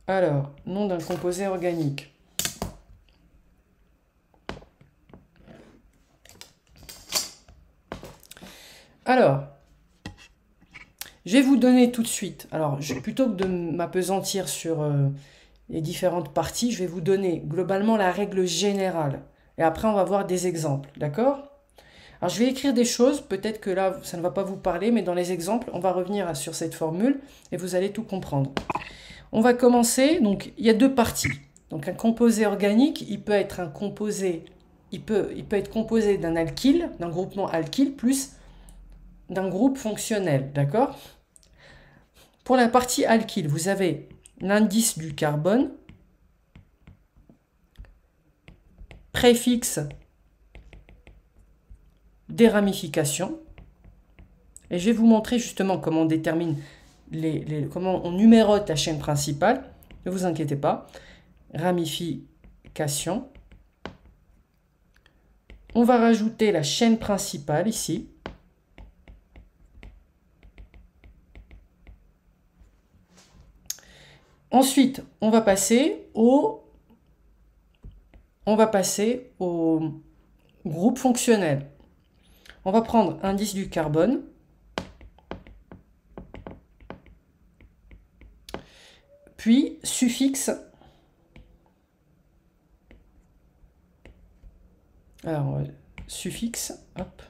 Alors, nom d'un composé organique. Alors, je vais vous donner tout de suite, alors plutôt que de m'appesantir sur les différentes parties, je vais vous donner globalement la règle générale. Et après, on va voir des exemples, d'accord? Alors, je vais écrire des choses, peut-être que là, ça ne va pas vous parler, mais dans les exemples, on va revenir sur cette formule et vous allez tout comprendre. On va commencer, donc il y a deux parties. Donc un composé organique, il peut être un composé, il peut être composé d'un alkyle, d'un groupement alkyle, plus d'un groupe fonctionnel, d'accord? Pour la partie alkyle, vous avez l'indice du carbone, préfixe des ramifications, et je vais vous montrer justement comment on détermine, comment on numérote la chaîne principale, ne vous inquiétez pas, ramification. On va rajouter la chaîne principale ici. Ensuite, on va passer au groupe fonctionnel. On va prendre indice du carbone, puis suffixe. Alors, suffixe, hop.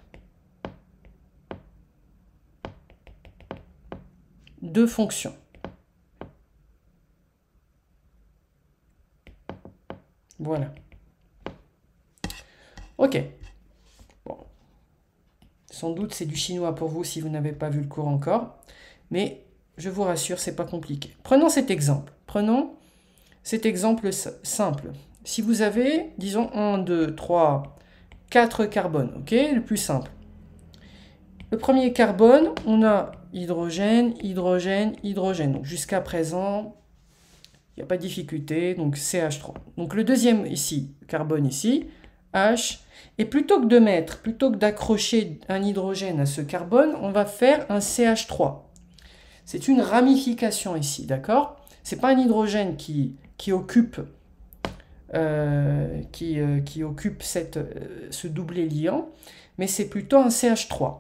De fonctions. Voilà. Ok. Bon. Sans doute c'est du chinois pour vous si vous n'avez pas vu le cours encore. Mais je vous rassure, c'est pas compliqué. Prenons cet exemple. Prenons cet exemple simple. Si vous avez, disons, 1, 2, 3, 4 carbones, ok? Le plus simple. Le premier carbone, on a hydrogène, hydrogène, hydrogène. Donc jusqu'à présent, il n'y a pas de difficulté, donc CH3. Donc le deuxième ici, carbone ici, H. Et plutôt que d'accrocher un hydrogène à ce carbone, on va faire un CH3. C'est une ramification ici, d'accord? Ce n'est pas un hydrogène qui occupe, ce doublet liant, mais c'est plutôt un CH3.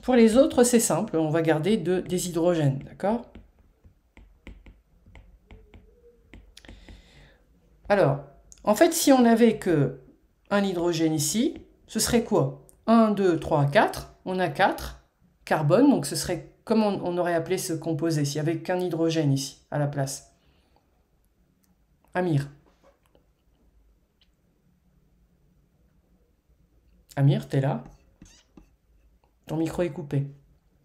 Pour les autres, c'est simple, on va garder des hydrogènes, d'accord? Alors, en fait, si on n'avait que un hydrogène ici, ce serait quoi? 1, 2, 3, 4. On a 4 carbones, donc ce serait, comment on aurait appelé ce composé s'il n'y avait qu'un hydrogène ici, à la place? Amir. Amir, t'es là? Ton micro est coupé.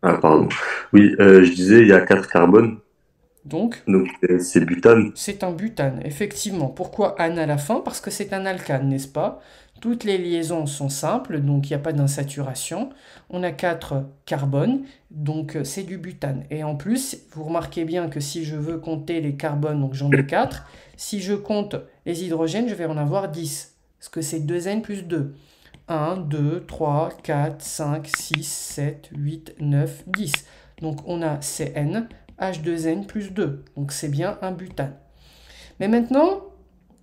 Ah, pardon. Oui, je disais, il y a 4 carbones, Donc, donc c'est butane. c'est un butane, effectivement. Pourquoi ane à la fin? Parce que c'est un alcane, n'est-ce pas? Toutes les liaisons sont simples, donc il n'y a pas d'insaturation. On a 4 carbones, donc c'est du butane. Et en plus, vous remarquez bien que si je veux compter les carbones, donc j'en ai 4. Si je compte les hydrogènes, je vais en avoir 10. Parce que c'est 2N plus 2. 1, 2, 3, 4, 5, 6, 7, 8, 9, 10. Donc on a Cn, H2N plus 2. Donc c'est bien un butane. Mais maintenant,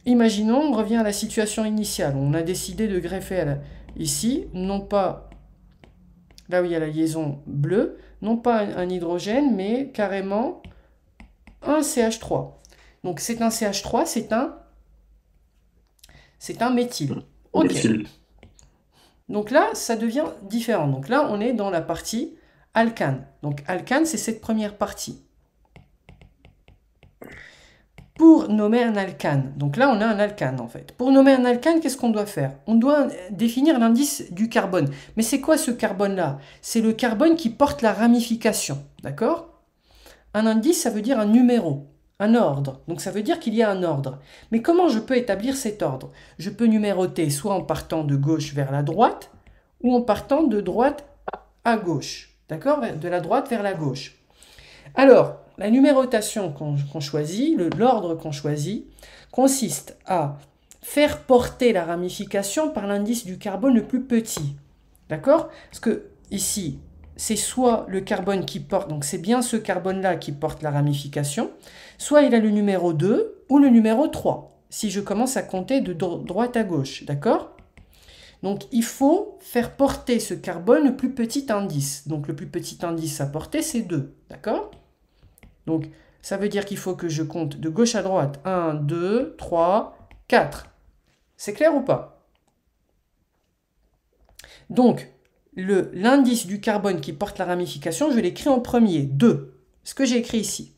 imaginons, on revient à la situation initiale. On a décidé de greffer ici, non pas là où il y a la liaison bleue, non pas un hydrogène, mais carrément un CH3. Donc c'est un CH3, c'est un méthyle. Ok. Méthyle. Donc là, ça devient différent. Donc là, on est dans la partie alcane. Donc alcane, c'est cette première partie. Pour nommer un alcane, donc là on a un alcane en fait. Pour nommer un alcane, qu'est-ce qu'on doit faire? On doit définir l'indice du carbone. Mais c'est quoi ce carbone-là? C'est le carbone qui porte la ramification, d'accord? Un indice, ça veut dire un numéro, un ordre. Donc ça veut dire qu'il y a un ordre. Mais comment je peux établir cet ordre? Je peux numéroter soit en partant de gauche vers la droite, ou en partant de droite à gauche, d'accord? De la droite vers la gauche. Alors, la numérotation qu'on choisit, l'ordre qu'on choisit, consiste à faire porter la ramification par l'indice du carbone le plus petit. D'accord? Parce que ici, c'est soit le carbone qui porte, donc c'est bien ce carbone-là qui porte la ramification, soit il a le numéro 2 ou le numéro 3, si je commence à compter de droite à gauche, d'accord? Donc il faut faire porter ce carbone le plus petit indice. Donc le plus petit indice à porter, c'est 2, d'accord? Donc ça veut dire qu'il faut que je compte de gauche à droite. 1, 2, 3, 4. C'est clair ou pas? Donc, l'indice du carbone qui porte la ramification, je l'écris en premier, 2. Ce que j'ai écrit ici.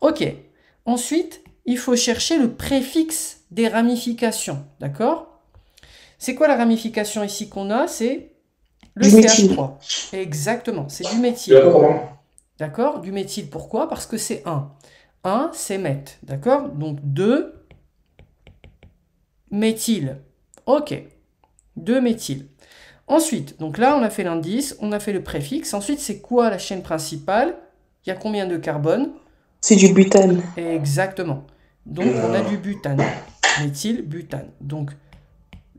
Ok. Ensuite, il faut chercher le préfixe des ramifications. D'accord? C'est quoi la ramification ici qu'on a? C'est le CH3. Exactement, c'est du méthyle. D'accord? Du méthyle, pourquoi? Parce que c'est 1. 1, c'est meth. D'accord? Donc 2 méthyle. Ok. 2 méthyle. Ensuite, donc là, on a fait l'indice, on a fait le préfixe. Ensuite, c'est quoi la chaîne principale? Il y a combien de carbone? C'est du butane. Exactement. Donc, on a du butane. Méthyle, butane. Donc,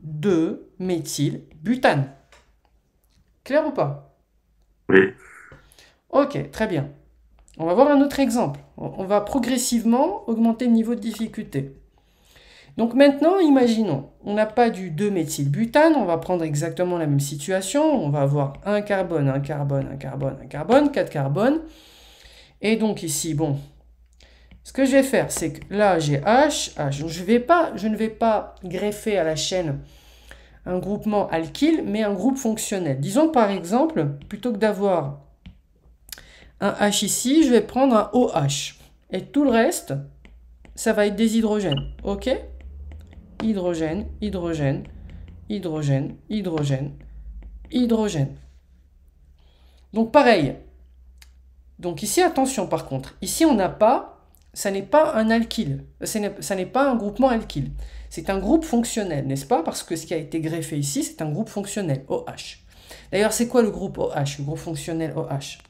2 méthyle, butane. Clair ou pas? Oui. Ok, très bien. On va voir un autre exemple. On va progressivement augmenter le niveau de difficulté. Donc maintenant, imaginons, on n'a pas du 2-méthylbutane, on va prendre exactement la même situation, on va avoir un carbone, un carbone, un carbone, un carbone, 4 carbones. Et donc ici, bon, ce que je vais faire, c'est que là, j'ai H, H. Donc je ne vais pas greffer à la chaîne un groupement alkyle, mais un groupe fonctionnel. Disons par exemple, plutôt que d'avoir un H ici, je vais prendre un OH. Et tout le reste, ça va être des hydrogènes. Ok? Hydrogène, hydrogène, hydrogène, hydrogène, hydrogène. Donc pareil. Donc ici, attention par contre. Ici, on n'a pas, ça n'est pas un alkyle. Ça n'est pas un groupement alkyle. C'est un groupe fonctionnel, n'est-ce pas? Parce que ce qui a été greffé ici, c'est un groupe fonctionnel, OH. D'ailleurs, c'est quoi le groupe OH, le groupe fonctionnel OH?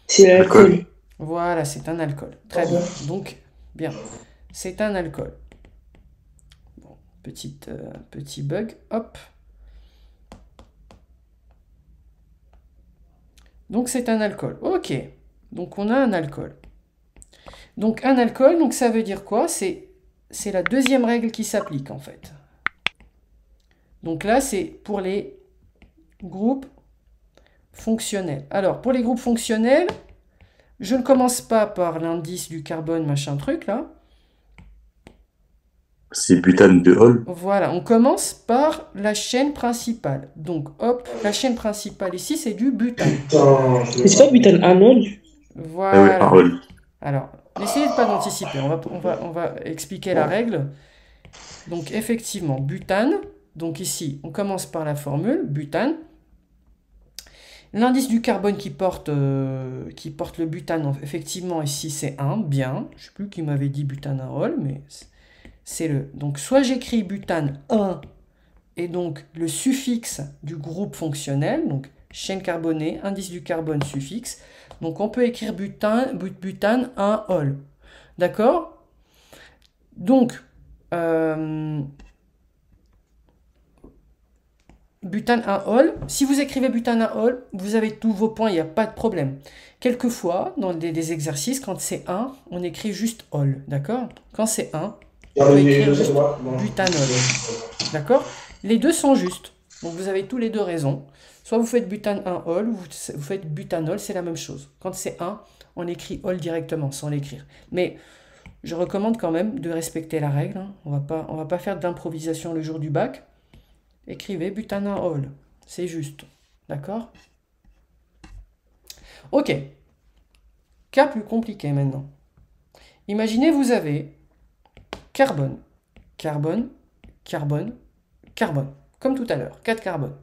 C'est l'alcool. Voilà, c'est un alcool. Très bien. Donc, bien. C'est un alcool. Bon, petit bug. Hop. Donc, c'est un alcool. Ok. Donc, on a un alcool. Donc, un alcool, donc ça veut dire quoi? C'est la deuxième règle qui s'applique, en fait. Donc là, c'est pour les groupes fonctionnels. Alors, pour les groupes fonctionnels, je ne commence pas par l'indice du carbone, machin truc, là. C'est butane de Hall. Voilà, on commence par la chaîne principale. Donc, hop, la chaîne principale ici, c'est du butane. Mais c'est pas butane anode? Voilà. Ah oui, un Hall. Alors, n'essayez pas d'anticiper. On va expliquer la règle. Donc, effectivement, butane. Donc ici, on commence par la formule, butane. L'indice du carbone qui porte le butane, effectivement, ici, c'est 1, bien. Je ne sais plus qui m'avait dit butanol, mais c'est le... Donc, soit j'écris butane 1, et donc le suffixe du groupe fonctionnel, donc chaîne carbonée, indice du carbone, suffixe. Donc, on peut écrire butane 1 ol. D'accord? Donc, butane 1 ol. Si vous écrivez butane 1 ol, vous avez tous vos points, il n'y a pas de problème. Quelquefois, dans des exercices, quand c'est 1, on écrit juste ol. D'accord? Quand c'est 1, on peut écrire juste butanol. D'accord? Les deux sont justes. Donc vous avez tous les deux raison. Soit vous faites butane 1 ol, ou vous faites butanol, c'est la même chose. Quand c'est 1, on écrit ol directement, sans l'écrire. Mais je recommande quand même de respecter la règle. Hein. On va pas faire d'improvisation le jour du bac. Écrivez butane 1 ol. C'est juste. D'accord? Ok. Cas plus compliqué maintenant. Imaginez, vous avez carbone, carbone, carbone, carbone. Comme tout à l'heure, 4 carbones.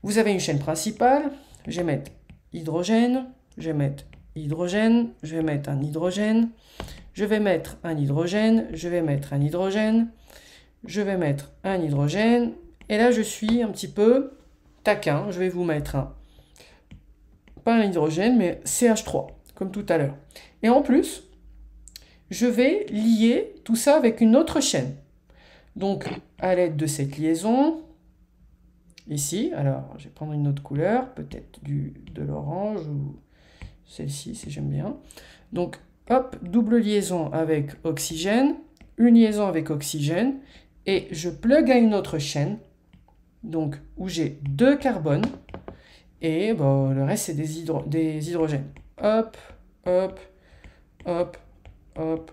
Vous avez une chaîne principale. Je vais mettre hydrogène. Je vais mettre hydrogène. Je vais mettre un hydrogène. Je vais mettre un hydrogène. Je vais mettre un hydrogène. Je vais mettre un hydrogène. Et là, je suis un petit peu taquin. Je vais vous mettre pas un hydrogène, mais CH3, comme tout à l'heure. Et en plus, je vais lier tout ça avec une autre chaîne. Donc, à l'aide de cette liaison, ici. Alors, je vais prendre une autre couleur, peut-être de l'orange ou celle-ci si j'aime bien. Donc, hop, double liaison avec oxygène, une liaison avec oxygène, et je plug à une autre chaîne, donc où j'ai 2 carbones, et bon, le reste c'est des hydrogènes. Hop, hop, hop, hop,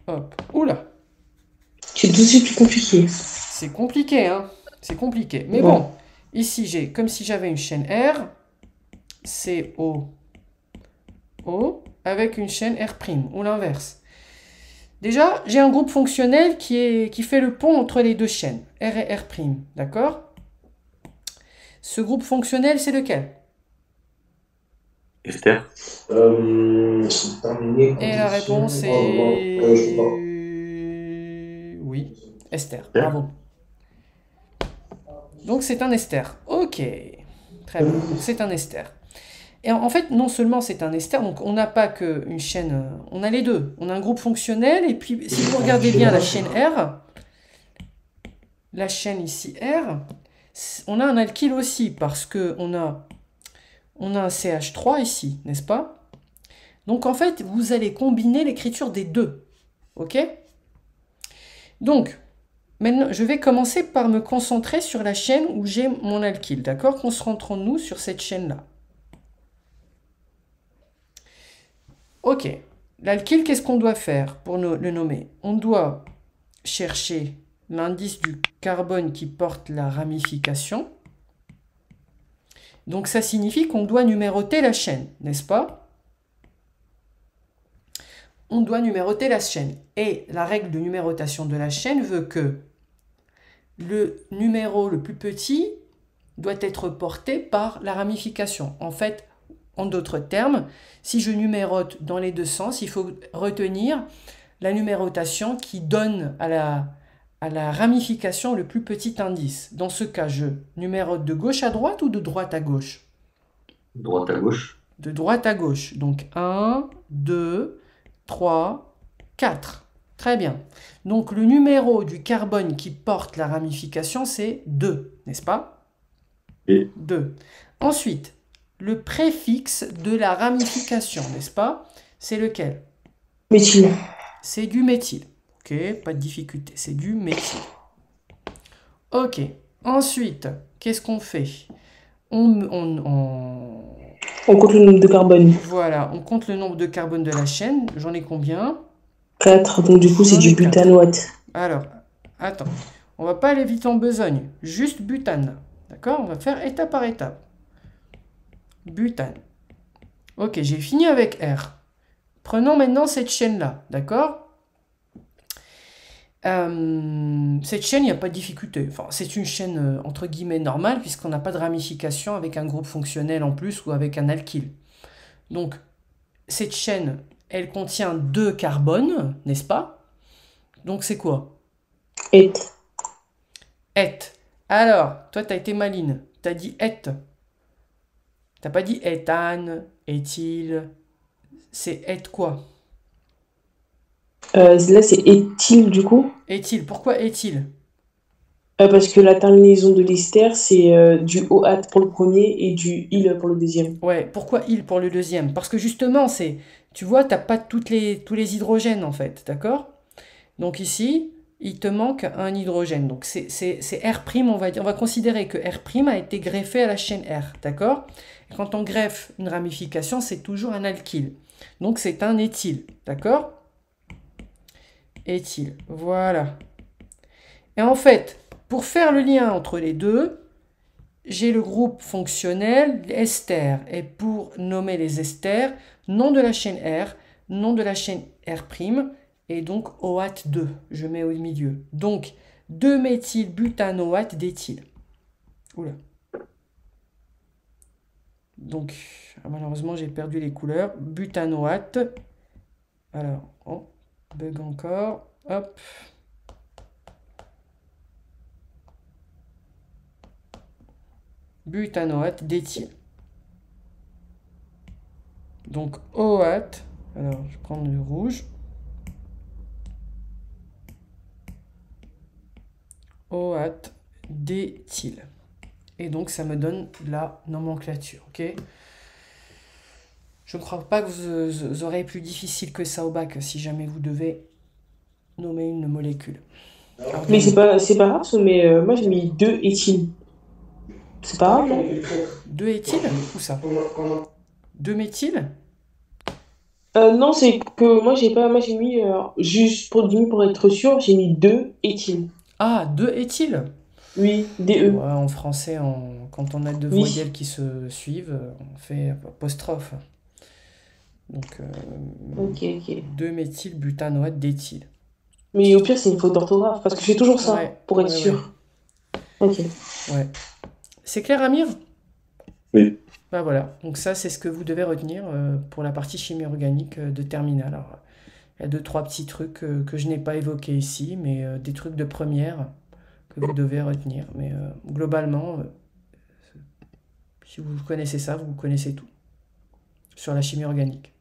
hop. Oula! C'est tout de suite plus compliqué. C'est compliqué, hein? C'est compliqué. Mais Ouais. bon, ici j'ai comme si j'avais une chaîne R, CO, O, avec une chaîne R', ou l'inverse. Déjà, j'ai un groupe fonctionnel qui fait le pont entre les deux chaînes, R et R', d'accord? Ce groupe fonctionnel, c'est lequel? Ester. Et la réponse est... Oui, ester. Bravo. Donc c'est un ester. Ok. Très bien. Donc c'est un ester. Et en fait, non seulement c'est un ester, donc on n'a pas qu'une chaîne... On a les deux. On a un groupe fonctionnel, et puis si vous regardez bien la chaîne R, la chaîne ici R, on a un alkyle aussi, parce qu'on a un CH3 ici, n'est-ce pas? Donc en fait, vous allez combiner l'écriture des deux. Ok? Donc, maintenant, je vais commencer par me concentrer sur la chaîne où j'ai mon alkyle. D'accord? Concentrons-nous sur cette chaîne-là. Ok. L'alkyle, qu'est-ce qu'on doit faire pour le nommer? On doit chercher l'indice du carbone qui porte la ramification. Donc ça signifie qu'on doit numéroter la chaîne, n'est-ce pas? On doit numéroter la chaîne. Et la règle de numérotation de la chaîne veut que le numéro le plus petit doit être porté par la ramification. En fait, en d'autres termes, si je numérote dans les deux sens, il faut retenir la numérotation qui donne à la ramification le plus petit indice. Dans ce cas, je numérote de gauche à droite ou de droite à gauche? Droite à gauche. De droite à gauche. Donc 1, 2, 3, 4. Très bien. Donc le numéro du carbone qui porte la ramification, c'est 2, n'est-ce pas? Et 2. Ensuite, le préfixe de la ramification, n'est-ce pas? C'est lequel? Méthyle. C'est du méthyle. Ok, pas de difficulté, c'est du méthyle. Ok. Ensuite, qu'est-ce qu'on fait? On compte le nombre de carbone. Voilà, on compte le nombre de carbone de la chaîne. J'en ai combien? 4, donc du coup c'est J'en du ai quatre. butanoate. Alors, attends. On va pas aller vite en besogne. Juste butane. D'accord? On va faire étape par étape. Butane. Ok, j'ai fini avec R. Prenons maintenant cette chaîne-là. D'accord? Cette chaîne, il n'y a pas de difficulté. Enfin, c'est une chaîne entre guillemets normale puisqu'on n'a pas de ramification avec un groupe fonctionnel en plus ou avec un alkyle. Donc, cette chaîne, elle contient 2 carbones, n'est-ce pas? Donc, c'est quoi? Et. Et. Alors, toi, tu as été maline. Tu as dit et. Tu n'as pas dit éthane, éthyle. C'est et quoi? Là c'est éthyle du coup. Éthyle. Pourquoi éthyle? Parce que la terminaison de l'ester c'est du OAT pour le premier et du IL pour le deuxième. Ouais, pourquoi il pour le deuxième? Parce que justement, tu vois, tu n'as pas tous les hydrogènes en fait, d'accord? Donc ici, il te manque un hydrogène. Donc c'est R', on va considérer que R' a été greffé à la chaîne R, d'accord? Et quand on greffe une ramification, c'est toujours un alkyle. Donc c'est un éthyle, d'accord? Éthyle, voilà. Et en fait, pour faire le lien entre les deux, j'ai le groupe fonctionnel ester. Et pour nommer les esters, nom de la chaîne R, nom de la chaîne R', et donc OAT2, je mets au milieu. Donc 2-méthylbutanoate d'éthyle. Oula. Donc, malheureusement, j'ai perdu les couleurs. Butanoate. Alors, oh, bug encore. Hop. Butanoate d'éthyle. Donc OAT. Alors, je prends le rouge. OAT d'éthyle. et donc ça me donne la nomenclature, ok? Je ne crois pas que vous aurez plus difficile que ça au bac si jamais vous devez nommer une molécule Mais organique. c'est pas grave, mais moi j'ai mis 2 éthyle. C'est pas grave, non? 2 éthyl? Où ça? 2 méthyl? Non, c'est que moi j'ai mis, juste pour être sûr, j'ai mis 2 éthyle. Ah, 2 éthyl? Oui, Ouais, DE. en français, quand on a deux Oui. voyelles qui se suivent, on fait apostrophe. Donc, Ok, ok. 2-méthylbutanoate d'éthyle. Mais au pire, c'est une faute d'orthographe, parce que je fais toujours ça, Ouais, pour être ouais, ouais, sûr. Ok. ouais. C'est clair, Amir? Oui. Bah voilà, donc ça, c'est ce que vous devez retenir pour la partie chimie organique de terminale. Alors, il y a deux, trois petits trucs que je n'ai pas évoqués ici, mais des trucs de première que vous devez retenir. Mais globalement, si vous connaissez ça, vous connaissez tout sur la chimie organique.